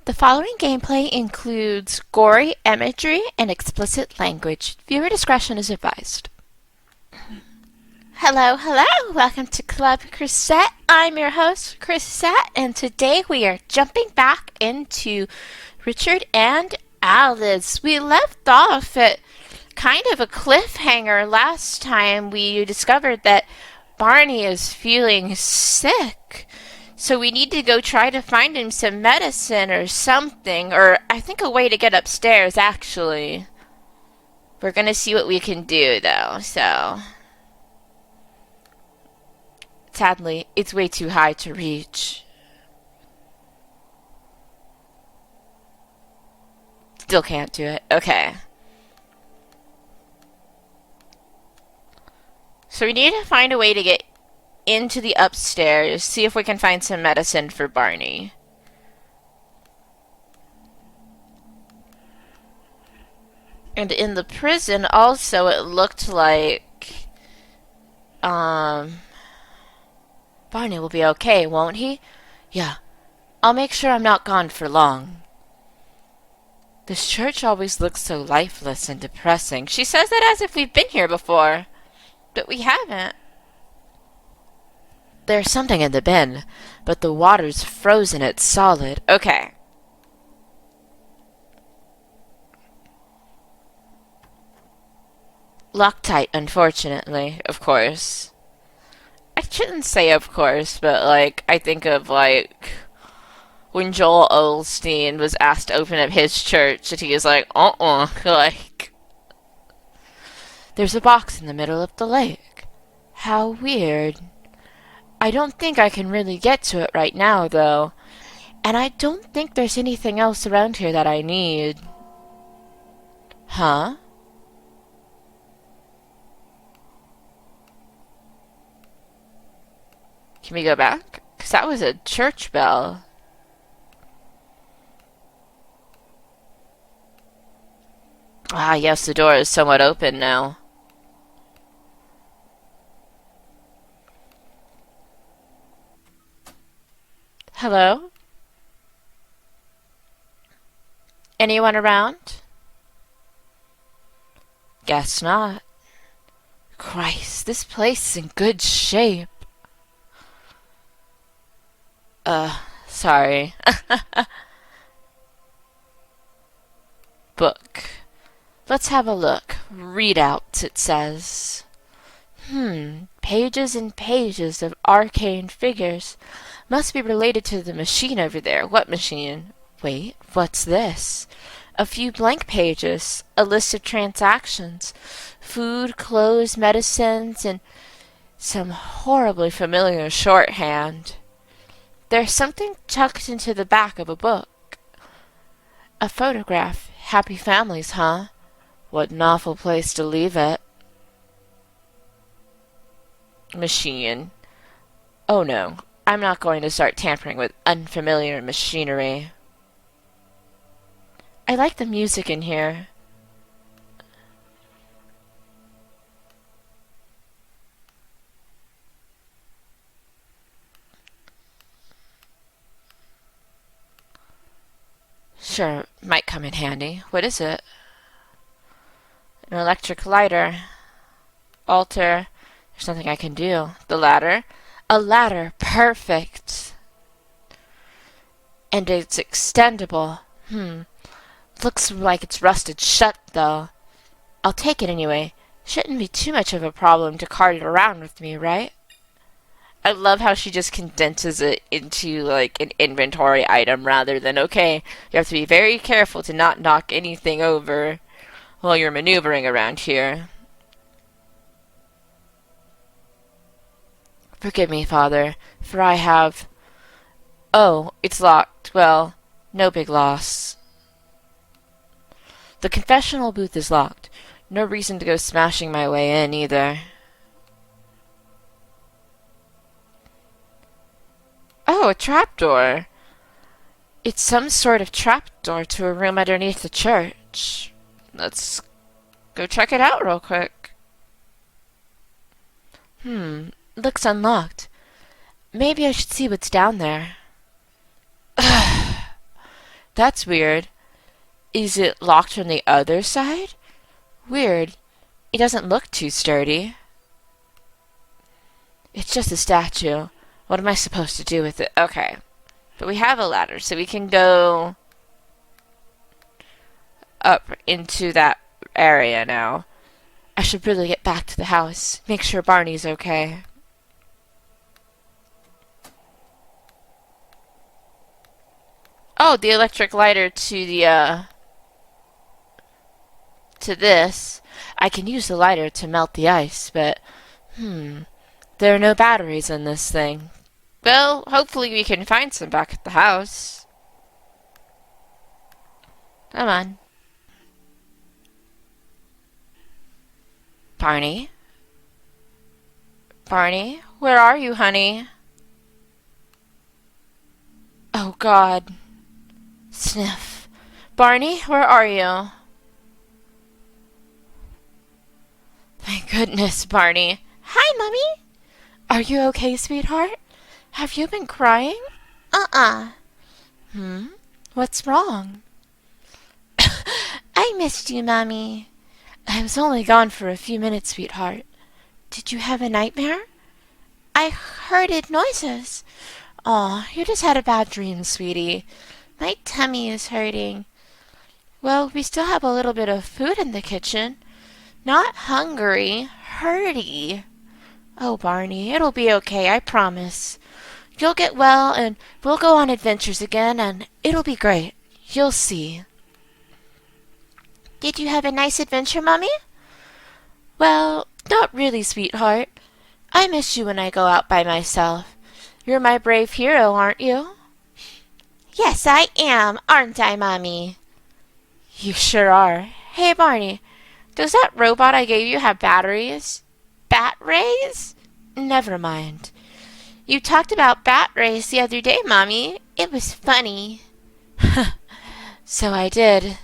The following gameplay includes gory imagery and explicit language. Viewer discretion is advised. Hello, hello! Welcome to Club Chrisette. I'm your host, Chrisette, and today we are jumping back into Richard and Alice. We left off at kind of a cliffhanger last time. We discovered that Barney is feeling sick. So we need to go try to find him some medicine or something, or I think a way to get upstairs, actually. We're gonna see what we can do, though, so... Sadly, it's way too high to reach. Still can't do it. Okay. So we need to find a way to get into the upstairs, see if we can find some medicine for Barney. And in the prison also it looked like Barney will be okay, won't he? Yeah. I'll make sure I'm not gone for long. This church always looks so lifeless and depressing. She says that as if we've been here before. But we haven't. There's something in the bin, but the water's frozen. It's solid. Okay. Loctite, unfortunately, of course. I shouldn't say of course, but, I think of, when Joel Osteen was asked to open up his church, and he was like, There's a box in the middle of the lake. How weird. I don't think I can really get to it right now, though. And I don't think there's anything else around here that I need. Huh? Can we go back? 'Cause that was a church bell. Ah, yes, the door is somewhat open now. Hello? Anyone around? Guess not. Christ, this place is in good shape. Sorry. Book. Let's have a look. Readouts, it says. Pages and pages of arcane figures. Must be related to the machine over there. What machine? Wait, what's this? A few blank pages. A list of transactions. Food, clothes, medicines, and some horribly familiar shorthand. There's something tucked into the back of a book. A photograph. Happy families, huh? What an awful place to leave it. Machine. Oh no, I'm not going to start tampering with unfamiliar machinery. I like the music in here. Sure, might come in handy. What is it? An electric lighter. Altar. There's nothing I can do. The ladder. A ladder. Perfect. And it's extendable. Looks like it's rusted shut, though. I'll take it anyway. Shouldn't be too much of a problem to cart it around with me, right? I love how she just condenses it into, an inventory item rather than, okay, you have to be very careful to not knock anything over while you're maneuvering around here. Forgive me, Father, for I have... Oh, it's locked. Well, no big loss. The confessional booth is locked. No reason to go smashing my way in, either. Oh, a trapdoor. It's some sort of trapdoor to a room underneath the church. Let's go check it out real quick. Looks unlocked. Maybe I should see what's down there. That's weird. Is it locked from the other side? Weird. It doesn't look too sturdy. It's just a statue. What am I supposed to do with it? Okay. But we have a ladder, so we can go up into that area now. I should really get back to the house. Make sure Barney's okay. Oh, the electric lighter to the, to this. I can use the lighter to melt the ice, but, there are no batteries in this thing. Well, hopefully we can find some back at the house. Come on. Barney? Barney? Where are you, honey? Oh, God. Sniff. Barney, where are you? Thank goodness, Barney. Hi, Mummy. Are you okay, sweetheart? Have you been crying? Uh-uh. What's wrong? I missed you, Mommy. I was only gone for a few minutes, sweetheart. Did you have a nightmare? I heard noises. Aw, you just had a bad dream, sweetie. My tummy is hurting. Well, we still have a little bit of food in the kitchen. Not hungry, hurty. Oh, Barney, it'll be okay, I promise. You'll get well, and we'll go on adventures again, and it'll be great. You'll see. Did you have a nice adventure, Mummy? Well, not really, sweetheart. I miss you when I go out by myself. You're my brave hero, aren't you? Yes, I am, aren't I, Mommy? You sure are. Hey, Barney, does that robot I gave you have batteries? Bat rays? Never mind. You talked about bat rays the other day, Mommy. It was funny. So I did.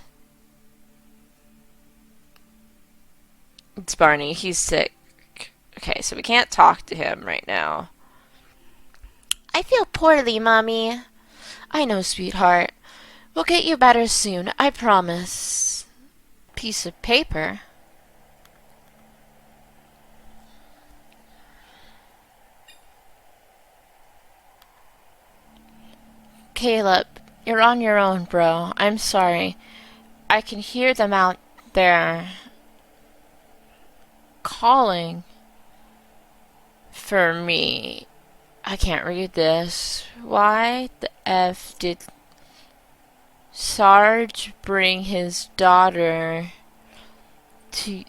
It's Barney. He's sick. Okay, so we can't talk to him right now. I feel poorly, Mommy. I know, sweetheart. We'll get you better soon, I promise. Piece of paper. Caleb, you're on your own, bro. I'm sorry. I can hear them out there calling for me. I can't read this. Why the F did Sarge bring his daughter to...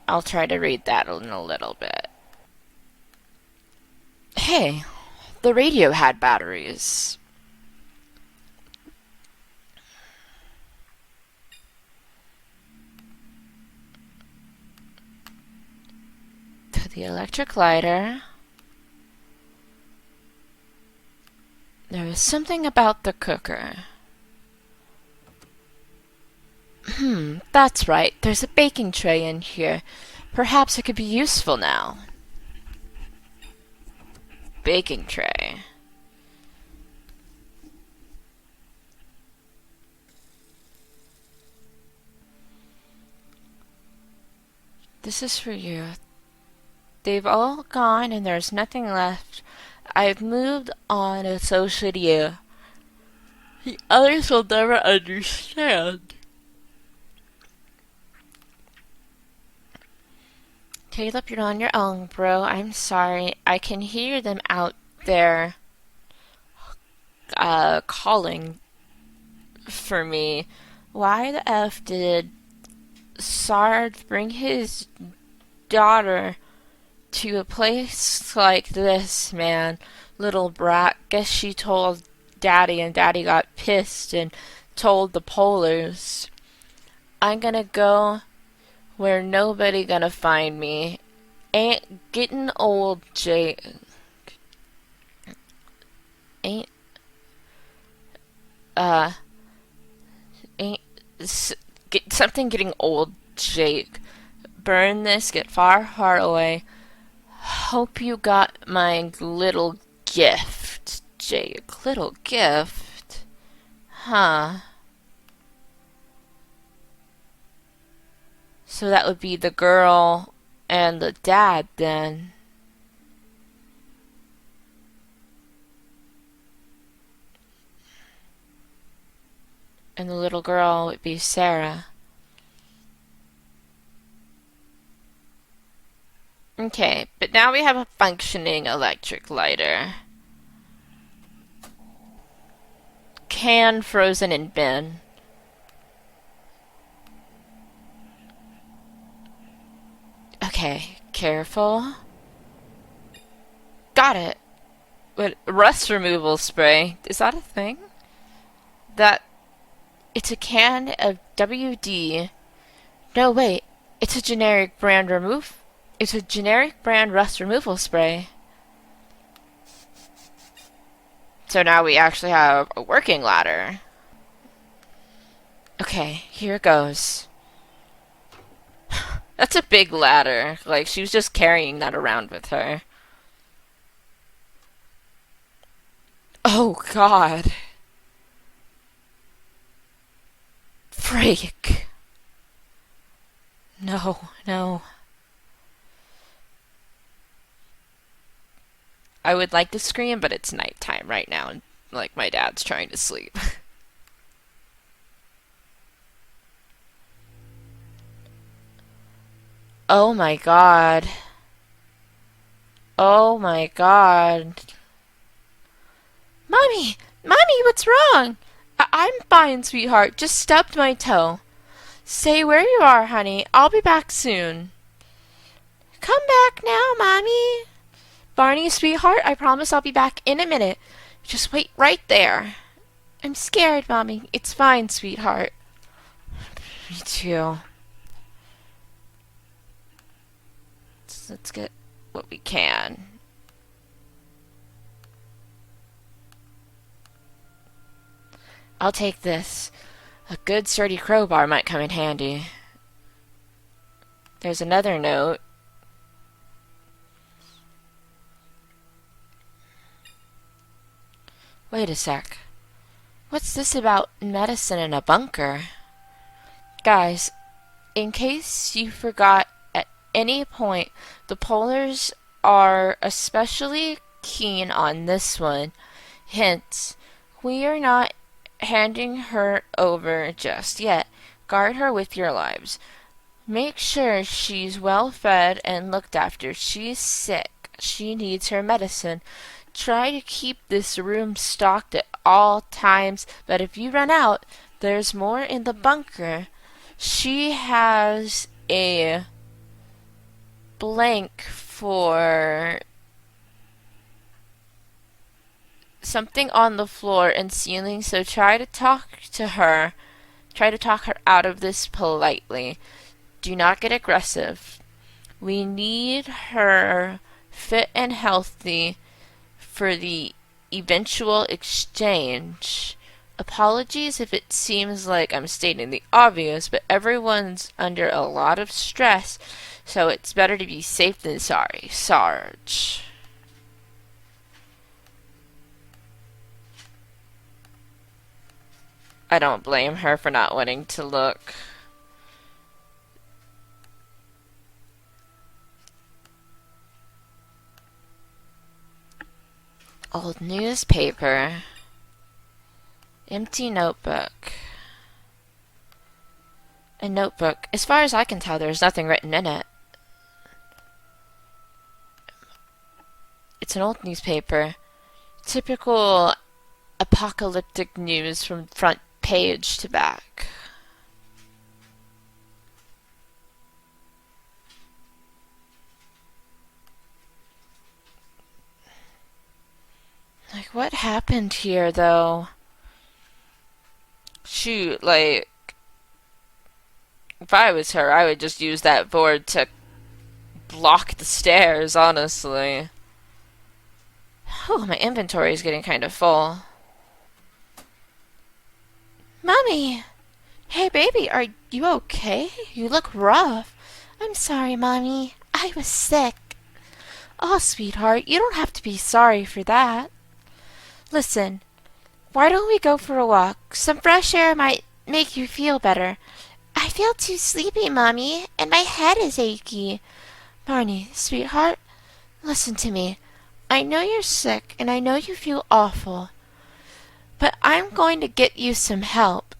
I'll try to read that in a little bit. Hey, the radio had batteries. To the electric lighter. There was something about the cooker. That's right. There's a baking tray in here. Perhaps it could be useful now. Baking tray. This is for you. They've all gone and there's nothing left. I've moved on, and so should you. The others will never understand. Caleb, you're on your own, bro. I'm sorry. I can hear them out there calling for me. Why the F did Sarge bring his daughter to a place like this, man? Little brat. Guess she told Daddy, and Daddy got pissed and told the Polars. I'm gonna go where nobody gonna find me. Ain't getting old, Jake. Ain't something getting old, Jake. Burn this, get far, far away. Hope you got my little gift, Jake. Little gift? Huh. So that would be the girl and the dad then. And the little girl would be Sarah. Okay, but now we have a functioning electric lighter. Can frozen in bin. Okay, careful. Got it. What, rust removal spray? Is that a thing? That it's a can of WD. No, wait. It's a generic brand It's a generic brand rust removal spray. So now we actually have a working ladder. Okay, here it goes. That's a big ladder. Like, she was just carrying that around with her. Oh, God. Freak. No, no. I would like to scream, but it's nighttime right now, and like my dad's trying to sleep. Oh my god. Oh my god. Mommy! Mommy, what's wrong? I'm fine, sweetheart. Just stubbed my toe. Stay where you are, honey. I'll be back soon. Come back now, Mommy. Barney, sweetheart, I promise I'll be back in a minute. Just wait right there. I'm scared, Mommy. It's fine, sweetheart. Me too. Let's get what we can. I'll take this. A good sturdy crowbar might come in handy. There's another note. Wait a sec. What's this about medicine in a bunker? Guys, in case you forgot at any point, the Polars are especially keen on this one. Hence, we are not handing her over just yet. Guard her with your lives. Make sure she's well fed and looked after. She's sick. She needs her medicine. Try to keep this room stocked at all times, but if you run out, there's more in the bunker. She has a blank for something on the floor and ceiling, so try to talk her out of this politely. Do not get aggressive. We need her fit and healthy for the eventual exchange. Apologies if it seems like I'm stating the obvious, but everyone's under a lot of stress, so it's better to be safe than sorry. Sarge. I don't blame her for not wanting to look. Old newspaper. Empty notebook. A notebook. As far as I can tell, there's nothing written in it. It's an old newspaper. Typical apocalyptic news from front page to back. Like, what happened here, though? Shoot, like, if I was her, I would just use that board to block the stairs, honestly. Oh, my inventory is getting kind of full. Mommy! Hey, baby, are you okay? You look rough. I'm sorry, Mommy. I was sick. Oh, sweetheart, you don't have to be sorry for that. Listen, why don't we go for a walk? Some fresh air might make you feel better. I feel too sleepy, Mommy, and my head is achy. Barney, sweetheart, listen to me. I know you're sick, and I know you feel awful. But I'm going to get you some help.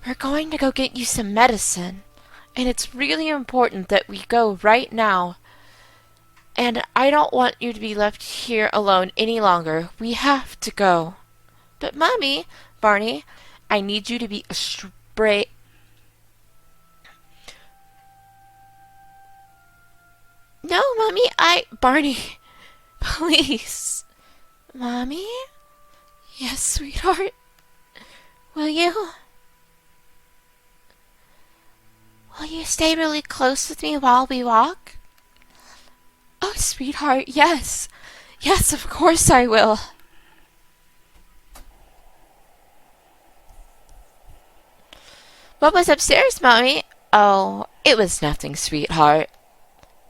We're going to go get you some medicine. And it's really important that we go right now. And I don't want you to be left here alone any longer. We have to go. But Mommy, Barney, I need you to be a straight... No, Mommy, Barney, please. Mommy? Yes, sweetheart. Will you? Will you stay really close with me while we walk? Oh, sweetheart, yes. Yes, of course I will. What was upstairs, Mommy? Oh, it was nothing, sweetheart.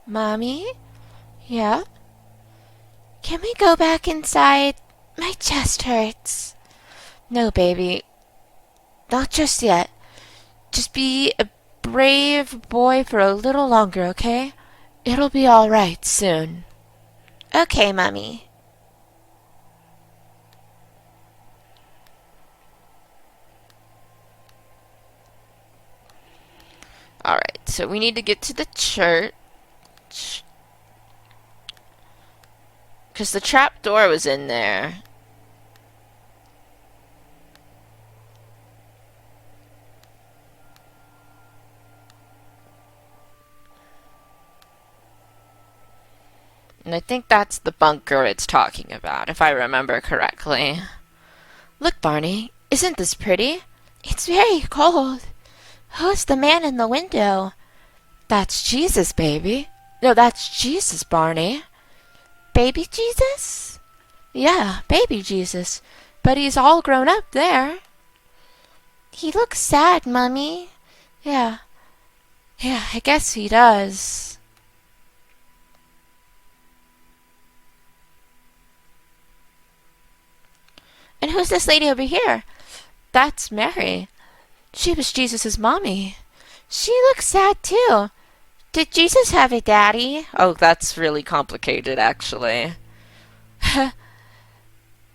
Mommy? Yeah? Can we go back inside? My chest hurts. No, baby. Not just yet. Just be a brave boy for a little longer, okay? It'll be all right soon. Okay, Mommy. Alright, so we need to get to the church. Because the trap door was in there. And I think that's the bunker it's talking about, if I remember correctly. Look, Barney, isn't this pretty? It's very cold. Who's the man in the window? That's Jesus, baby. No, that's Jesus, Barney. Baby Jesus? Yeah, baby Jesus. But he's all grown up there. He looks sad, Mummy. Yeah, I guess he does. And who's this lady over here? That's Mary. She was Jesus' mommy. She looks sad, too. Did Jesus have a daddy? Oh, that's really complicated, actually.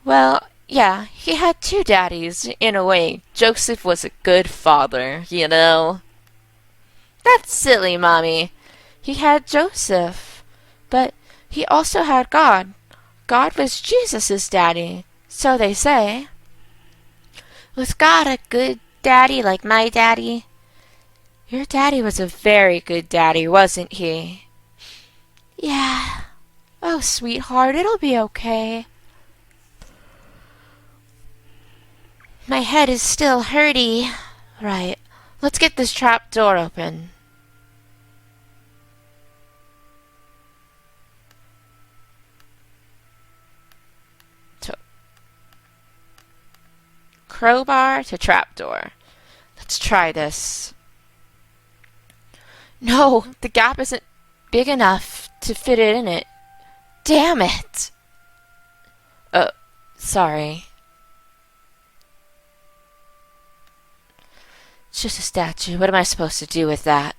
Well, yeah, he had two daddies, in a way. Joseph was a good father, you know. That's silly, Mommy. He had Joseph, but he also had God. God was Jesus' daddy, so they say. Was God a good daddy like my daddy? Your daddy was a very good daddy, wasn't he? Yeah. Oh, sweetheart, it'll be okay. My head is still hurty. Right. Let's get this trap door open. Crowbar to trapdoor. Let's try this. No, the gap isn't big enough to fit it in it. Damn it! Oh, sorry. It's just a statue. What am I supposed to do with that?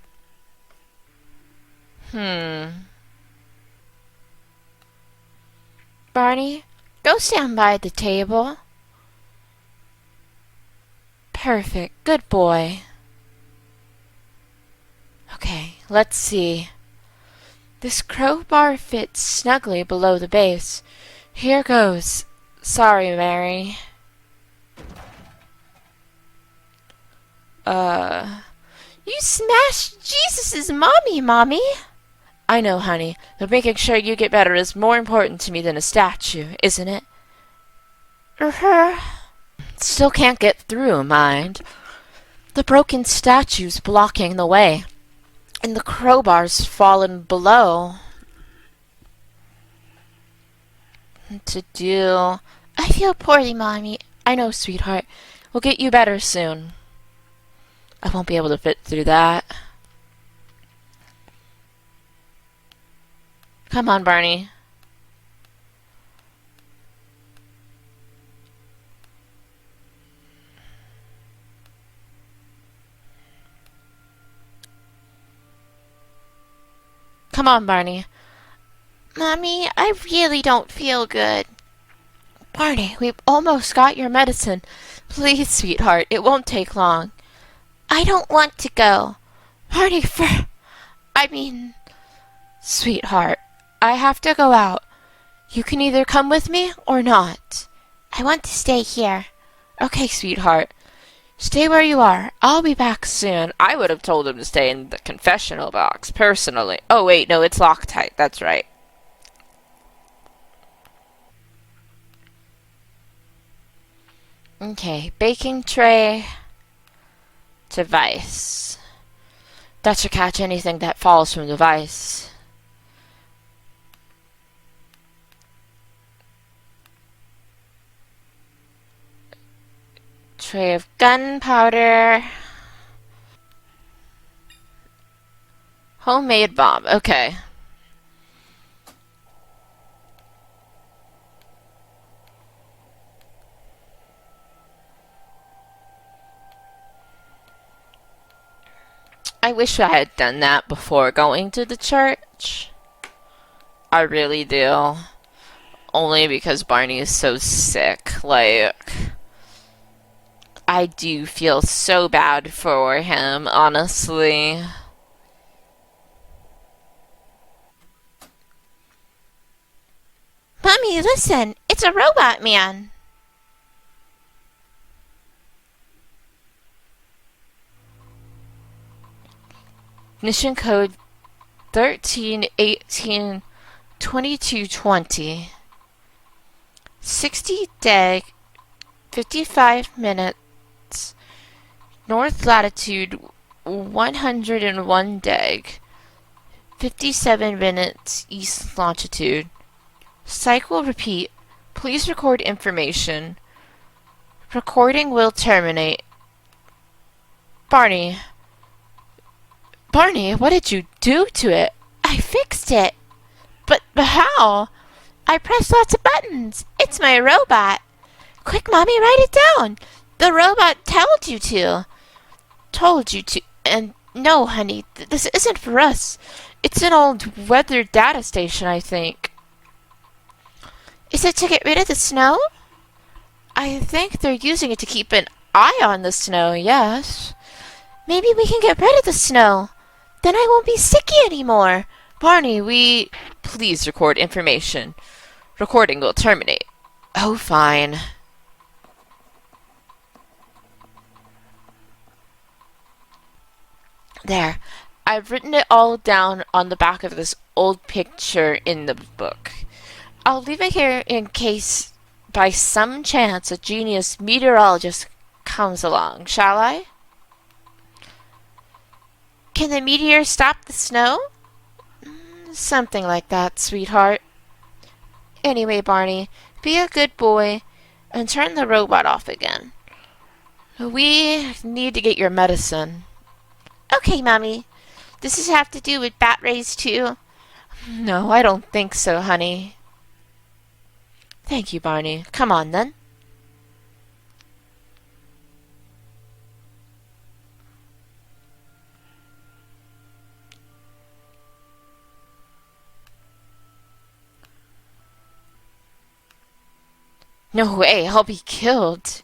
Barney, go stand by the table. Perfect. Good boy. Okay, let's see. This crowbar fits snugly below the base. Here goes. Sorry, Mary. You smashed Jesus' Mommy. I know, honey, but making sure you get better is more important to me than a statue, isn't it? Still can't get through, mind. The broken statue's blocking the way, and the crowbar's fallen below. What to do? I feel poorly, Mommy. I know, sweetheart. We'll get you better soon. I won't be able to fit through that. Come on, Barney. Come on, Barney. Mommy, I really don't feel good. Barney, we've almost got your medicine. Please, sweetheart, it won't take long. I don't want to go. Barney, I mean, sweetheart, I have to go out. You can either come with me or not. I want to stay here. Okay, sweetheart. Stay where you are. I'll be back soon. I would have told him to stay in the confessional box, personally. Oh, wait, no, it's Loctite. That's right. Okay, baking tray, device. That should catch anything that falls from the vise. Tray of gunpowder. Homemade bomb. Okay. I wish I had done that before going to the church. I really do. Only because Barney is so sick. Like, I do feel so bad for him, honestly. Mommy, listen! It's a robot man! Mission code 13182220. 60 day, 55 minutes, north latitude 101 deg, 57 minutes east longitude. Cycle repeat. Please record information. Recording will terminate. Barney, what did you do to it? I fixed it. But how? I pressed lots of buttons. It's my robot. Quick, Mommy, write it down. The robot told you to. Told you to. And no, honey, this isn't for us. It's an old weather data station, I think. Is it to get rid of the snow? I think they're using it to keep an eye on the snow, yes. Maybe we can get rid of the snow. Then I won't be sicky anymore. Barney, Please record information. Recording will terminate. Oh, fine. There. I've written it all down on the back of this old picture in the book. I'll leave it here in case, by some chance, a genius meteorologist comes along, shall I? Can the meteor stop the snow? Something like that, sweetheart. Anyway, Barney, be a good boy and turn the robot off again. We need to get your medicine. Okay, Mommy. Does this have to do with bat rays, too? No, I don't think so, honey. Thank you, Barney. Come on, then. No way, I'll be killed.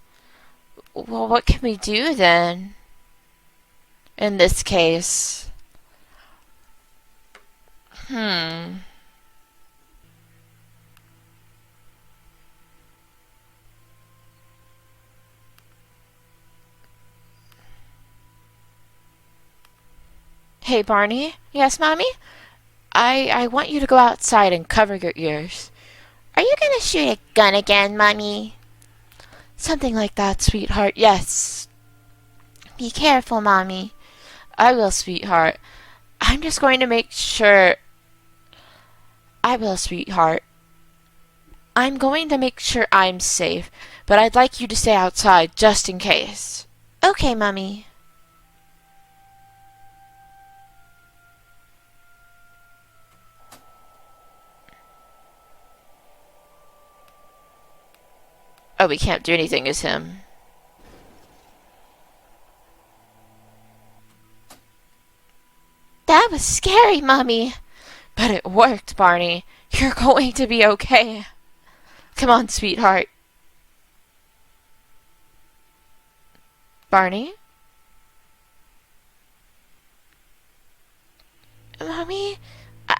Well, what can we do, then? In this case. Hey, Barney? Yes, Mommy? I want you to go outside and cover your ears. Are you gonna shoot a gun again, Mommy? Something like that, sweetheart, yes. Be careful, Mommy. I will, sweetheart. I'm just going to make sure... I will, sweetheart. I'm going to make sure I'm safe, but I'd like you to stay outside just in case. Okay, Mommy. Oh, we can't do anything as him. That was scary, Mommy. But it worked, Barney. You're going to be okay. Come on, sweetheart. Barney? Mommy,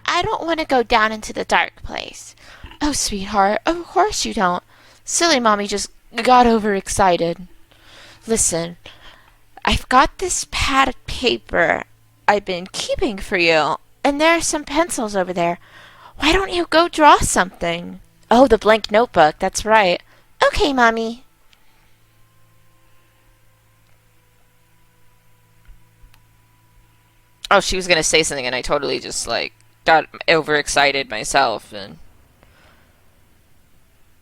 I don't want to go down into the dark place. Oh, sweetheart, of course you don't. Silly Mommy just got overexcited. Listen, I've got this pad of paper I've been keeping for you, and there are some pencils over there. Why don't you go draw something? Oh, the blank notebook, that's right. Okay, Mommy. Oh, she was gonna say something and I totally just, like, got overexcited myself and...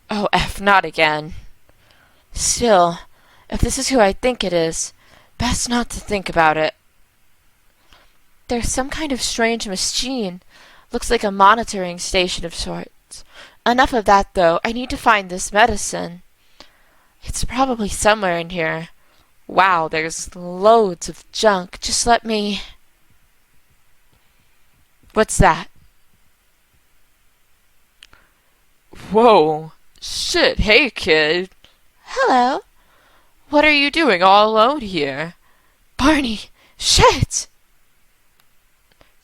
Oh, F, not again. Still, if this is who I think it is, best not to think about it. There's some kind of strange machine. Looks like a monitoring station of sorts. Enough of that, though. I need to find this medicine. It's probably somewhere in here. Wow, there's loads of junk. Just let me... What's that? Whoa. Shit, hey kid. Hello. What are you doing all alone here? Barney, shit!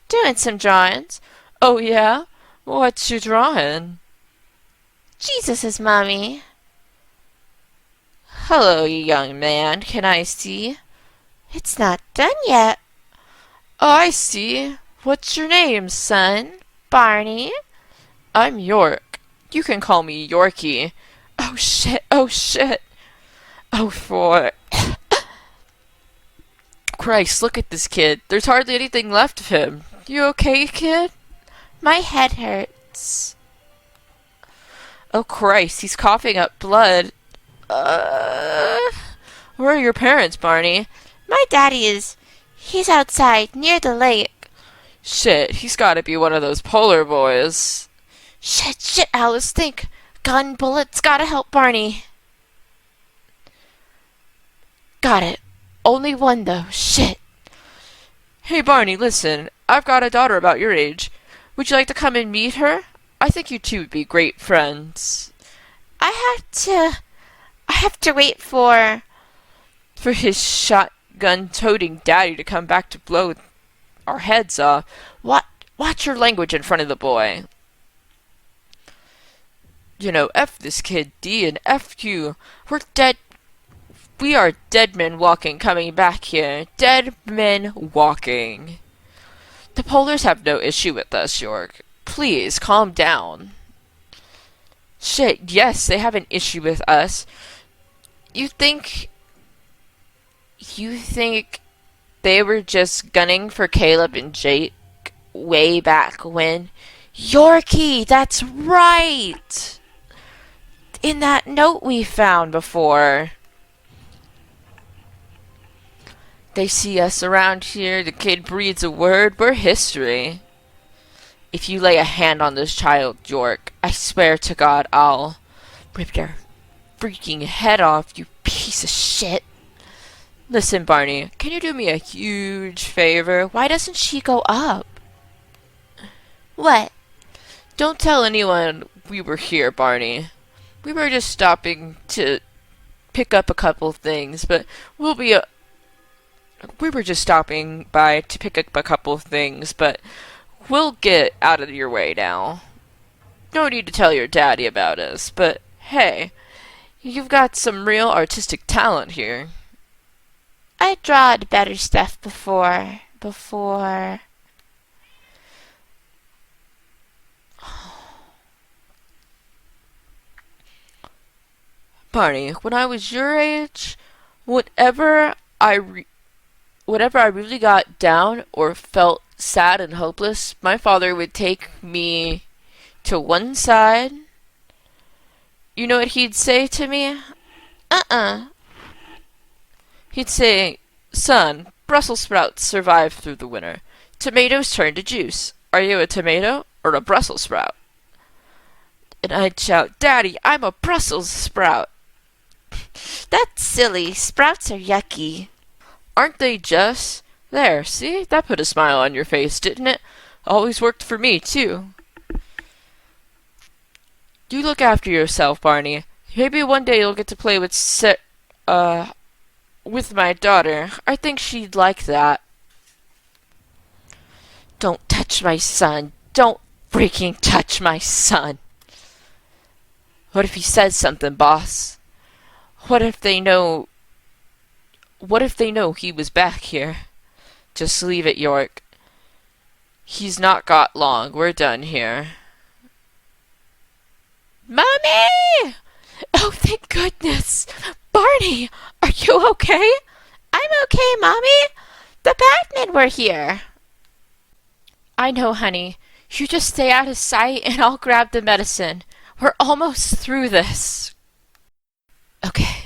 Doing some drawings. Oh yeah? What you drawing? Jesus' Mommy. Hello, young man. Can I see? It's not done yet. Oh, I see. What's your name, son? Barney. I'm York. You can call me Yorkie. Oh shit, oh shit. Oh, for... Christ, look at this kid. There's hardly anything left of him. You okay, kid? My head hurts. Oh, Christ, he's coughing up blood. Where are your parents, Barney? My daddy is... He's outside, near the lake. Shit, he's gotta be one of those polar boys. Shit, Alice, think. Gun, bullets, gotta help Barney. Got it. Only one, though. Shit. Hey, Barney, listen. I've got a daughter about your age. Would you like to come and meet her? I think you two would be great friends. I have to wait for his shotgun-toting daddy to come back to blow our heads off. Watch your language in front of the boy. You know, F this kid, D, and F you. We're dead. We are dead men walking coming back here. Dead men walking. The Polars have no issue with us, York. Please, calm down. Shit, yes, they have an issue with us. You think they were just gunning for Caleb and Jake way back when? Yorkie, that's right! In that note we found before. They see us around here, the kid breathes a word, we're history. If you lay a hand on this child, York, I swear to God I'll rip your freaking head off, you piece of shit. Listen, Barney, can you do me a huge favor? Why doesn't she go up? What? Don't tell anyone we were here, Barney. We were just stopping to pick up a couple things, but we were just stopping by to pick up a couple things, but we'll get out of your way now. No need to tell your daddy about us, but hey, you've got some real artistic talent here. I drawed better stuff before. Barney, when I was your age, whenever I really got down or felt sad and hopeless, my father would take me to one side. You know what he'd say to me? He'd say, son, Brussels sprouts survive through the winter. Tomatoes turn to juice. Are you a tomato or a Brussels sprout? And I'd shout, Daddy, I'm a Brussels sprout. That's silly. Sprouts are yucky. Aren't they just? There, see? That put a smile on your face, didn't it? Always worked for me, too. You look after yourself, Barney. Maybe one day you'll get to play with my daughter. I think she'd like that. Don't touch my son. Don't freaking touch my son. What if he says something, boss? What if they know... What if they know he was back here? Just leave it, York. He's not got long. We're done here. Mommy! Oh, thank goodness. Barney, are you okay? I'm okay, Mommy. The Batmen were here. I know, honey. You just stay out of sight and I'll grab the medicine. We're almost through this. Okay.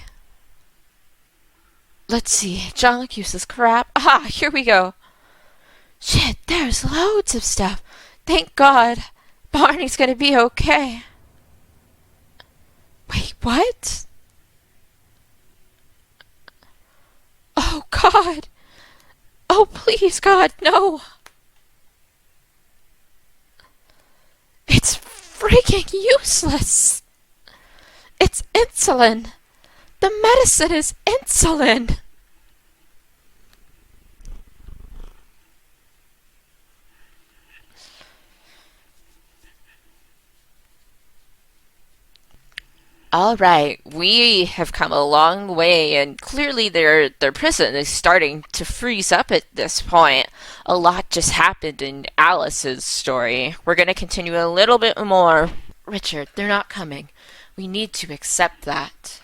Let's see. John Lacusa's crap. Ah, here we go. Shit, there's loads of stuff. Thank God. Barney's gonna be okay. Wait, what? Oh, God. Oh, please, God, no. It's freaking useless. It's insulin. The medicine is insulin. All right, we have come a long way, and clearly their prison is starting to freeze up at this point. A lot just happened in Alice's story. We're going to continue a little bit more. Richard, they're not coming. We need to accept that.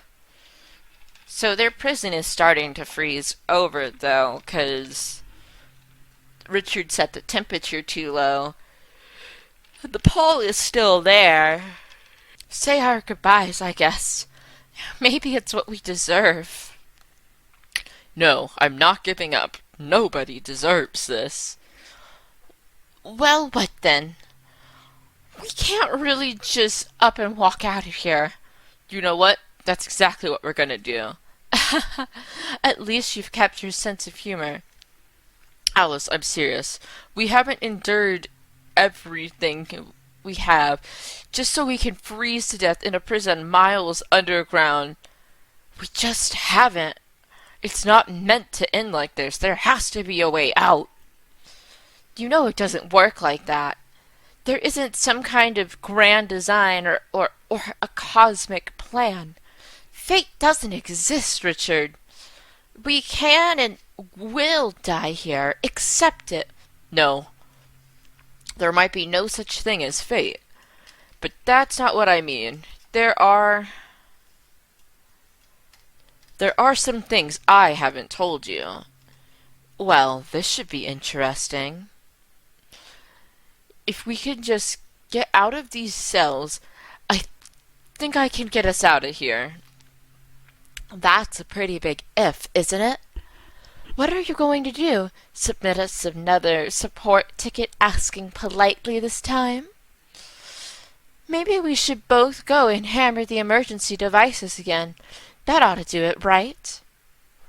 So their prison is starting to freeze over, though, because Richard set the temperature too low. The pole is still there. Say our goodbyes, I guess. Maybe it's what we deserve. No, I'm not giving up. Nobody deserves this. Well, what then? We can't really just up and walk out of here. You know what? That's exactly what we're gonna do. At least you've kept your sense of humor. Alice, I'm serious. We haven't endured everything we have just so we can freeze to death in a prison miles underground. We just haven't. It's not meant to end like this. There has to be a way out. You know it doesn't work like that. There isn't some kind of grand design or a cosmic plan. Fate doesn't exist, Richard. We can and will die here. Accept it. No. There might be no such thing as fate. But that's not what I mean. There are some things I haven't told you. Well, this should be interesting. If we can just get out of these cells, I think I can get us out of here. That's a pretty big if, isn't it? What are you going to do? Submit us another support ticket asking politely this time? Maybe we should both go and hammer the emergency devices again. That ought to do it, right?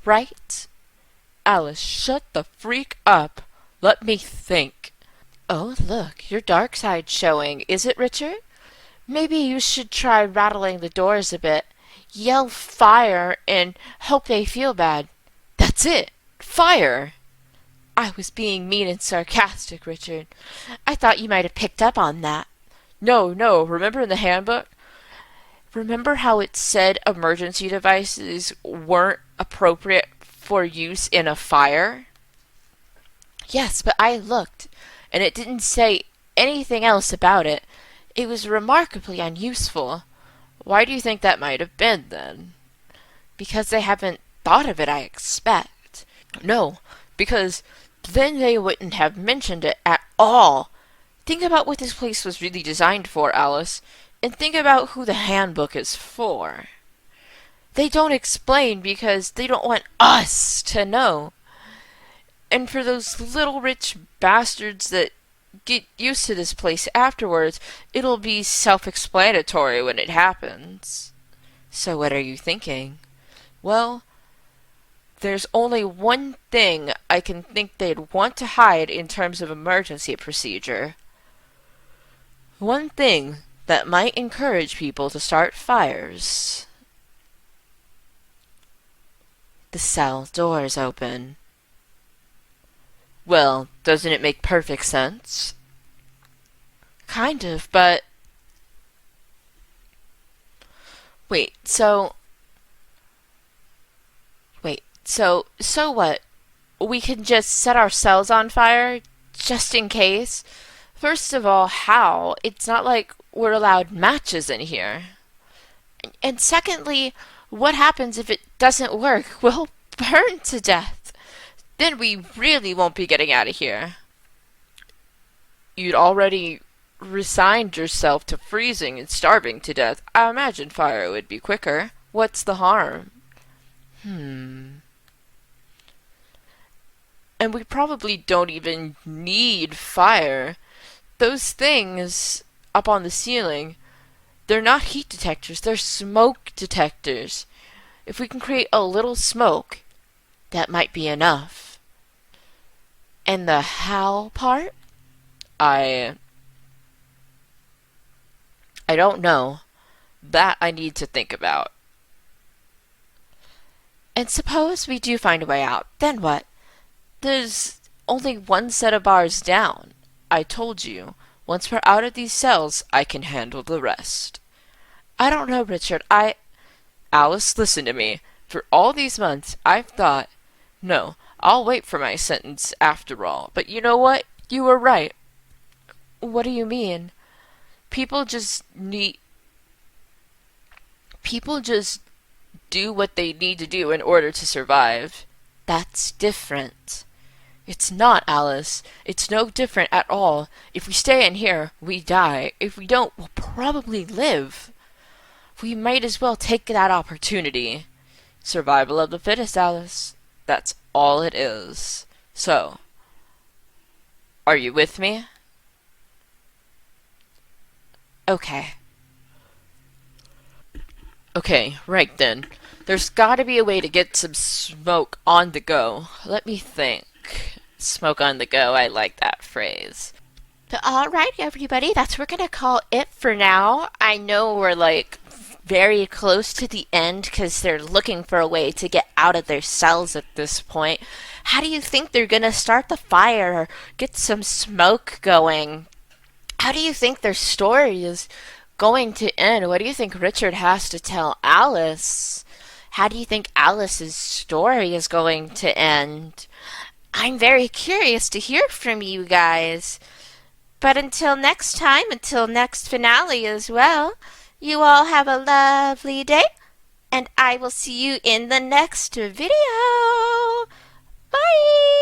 Right? Alice, shut the freak up. Let me think. Oh, look, your dark side's showing. Is it, Richard? Maybe you should try rattling the doors a bit. Yell fire and hope they feel bad. That's it. Fire. I was being mean and sarcastic, Richard. I thought you might have picked up on that. No. Remember in the handbook? Remember how it said emergency devices weren't appropriate for use in a fire? Yes, but I looked, and it didn't say anything else about it. It was remarkably unuseful. Why do you think that might have been, then? Because they haven't thought of it, I expect. No, because then they wouldn't have mentioned it at all. Think about what this place was really designed for, Alice, and think about who the handbook is for. They don't explain because they don't want us to know. And for those little rich bastards that get used to this place afterwards, it'll be self-explanatory when it happens. So what are you thinking? Well, there's only one thing I can think they'd want to hide in terms of emergency procedure. One thing that might encourage people to start fires. The cell doors open. Well, doesn't it make perfect sense? Kind of, but wait, so so what? We can just set our cells on fire just in case? First of all, how? It's not like we're allowed matches in here. And secondly, what happens if it doesn't work? We'll burn to death. Then we really won't be getting out of here. You'd already resigned yourself to freezing and starving to death. I imagine fire would be quicker. What's the harm? And we probably don't even need fire. Those things up on the ceiling, they're not heat detectors, they're smoke detectors. If we can create a little smoke, that might be enough. And the how part? I don't know. That I need to think about. And suppose we do find a way out, then what? There's only one set of bars down. I told you, once we're out of these cells, I can handle the rest. I don't know, Richard. Alice, listen to me. For all these months, I've thought, no, I'll wait for my sentence after all. But you know what? You were right. What do you mean? People just need. People just do what they need to do in order to survive. That's different. It's not, Alice. It's no different at all. If we stay in here, we die. If we don't, we'll probably live. We might as well take that opportunity. Survival of the fittest, Alice. That's all it is. So, are you with me? Okay. Okay, right then. There's gotta be a way to get some smoke on the go. Let me think. Smoke on the go, I like that phrase. But alright, everybody, that's what we're gonna call it for now. I know we're like very close to the end because they're looking for a way to get out of their cells at this point. How do you think they're gonna start the fire or get some smoke going? How do you think their story is going to end? What do you think Richard has to tell Alice? How do you think Alice's story is going to end? I'm very curious to hear from you guys. But until next time, until next finale as well, you all have a lovely day, and I will see you in the next video. Bye!